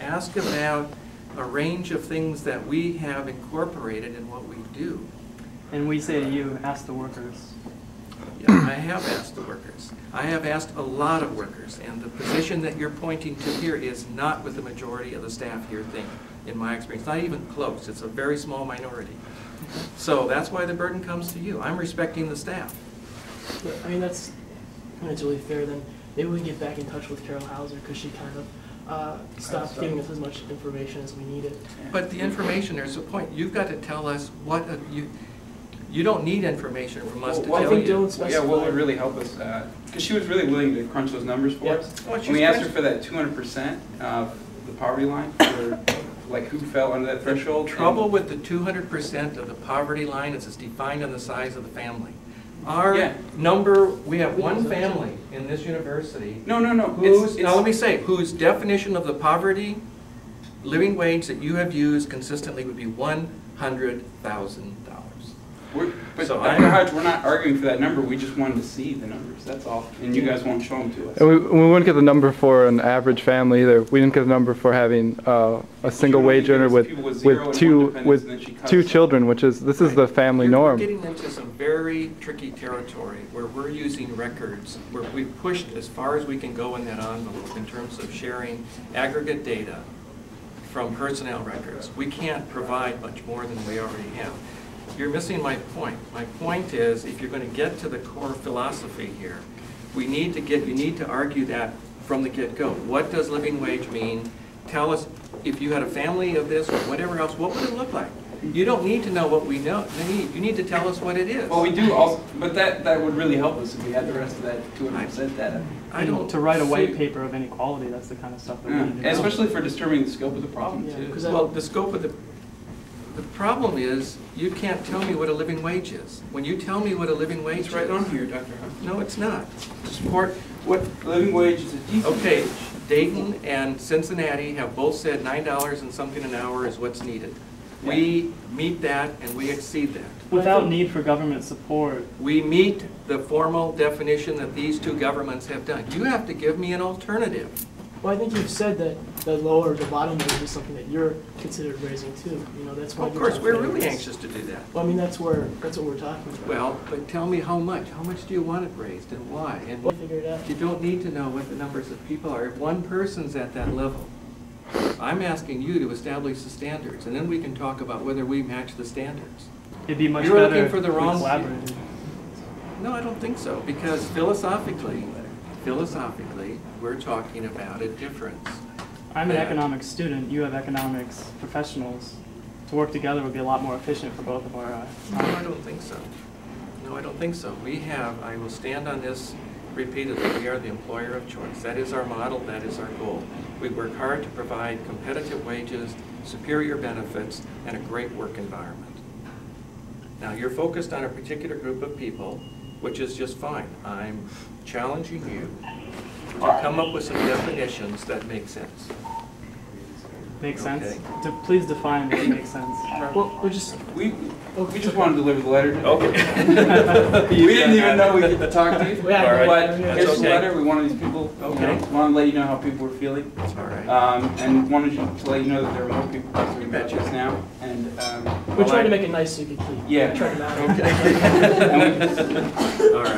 Ask about a range of things that we have incorporated in what we do. And we say to you, ask the workers. Yeah, I have asked the workers. I have asked a lot of workers, and the position that you're pointing to here is not what the majority of the staff here think, in my experience. Not even close. It's a very small minority. So that's why the burden comes to you. I'm respecting the staff. Yeah, I mean, that's really fair. Then maybe we can get back in touch with Carol Hauser, because she kind of stopped giving us as much information as we needed. But the information, there's a point. You've got to tell us what you don't need information from us to tell you. Yeah, what would really help us, because she was really willing to crunch those numbers for us. And we asked her for that 200% of the poverty line for like who fell under that threshold. The trouble with the 200% of the poverty line is it's defined on the size of the family. Our number, we have one family in this university. No. Now let me say, whose definition of the poverty living wage that you have used consistently would be $100,000. But Dr. Hodge, we're not arguing for that number. We just wanted to see the numbers. That's all. And you guys won't show them to us. And we wouldn't get the number for an average family either. We didn't get the number for having a single wage earner with two children, which is this is the family norm. We're getting into some very tricky territory where we're using records, where we've pushed as far as we can go in that envelope in terms of sharing aggregate data from personnel records. We can't provide much more than we already have. You're missing my point. My point is, if you're going to get to the core philosophy here, you need to argue that from the get-go. What does living wage mean? Tell us, if you had a family of this or whatever else, what would it look like? You don't need to know what we know. You need to tell us what it is. Well, we do also, but that would really help us if we had the rest of that 200% data. To write a white paper of inequality, that's the kind of stuff that we need to know. Especially for disturbing the scope of the problem, too. Well, the scope of the problem is, you can't tell me what a living wage is. When you tell me what a living wage is... It's right on here, Dr. Hodge. No, it's not. Support what living wage is a decent Okay, wage. Dayton and Cincinnati have both said $9 and something an hour is what's needed. Yeah. We meet that and we exceed that. Without need for government support. We meet the formal definition that these two governments have done. You have to give me an alternative. Well, I think you've said that the lower, the bottom wage is something that you're considered raising too. You know, that's why. Of course, we're really anxious to do that. Well, I mean, that's what we're talking about. Well, but tell me how much. How much do you want it raised and why? And we'll figure it out. You don't need to know what the numbers of people are. If one person's at that level, I'm asking you to establish the standards, and then we can talk about whether we match the standards. It'd be much You're better looking for the wrong. collaborated. No, I don't think so, because philosophically, we're talking about a difference. I'm an economics student. You have economics professionals. To work together would be a lot more efficient for both of our. No, I don't think so. No, I don't think so. I will stand on this repeatedly. We are the employer of choice. That is our model. That is our goal. We work hard to provide competitive wages, superior benefits, and a great work environment. Now, you're focused on a particular group of people, which is just fine. I'm challenging you to come up with some definitions that make sense. Makes sense. Okay. Please define what makes sense. Well, we just want to deliver the letter. Okay. We didn't even know we get to talk to you. Yeah, all right. But That's here's the okay. letter. We wanted these people. Okay. Want to let you know how people were feeling. That's all right. And wanted you to let you know that there are more people concerned about this now. And we're trying to make it nice so you can keep. Yeah. Try to Okay. All right.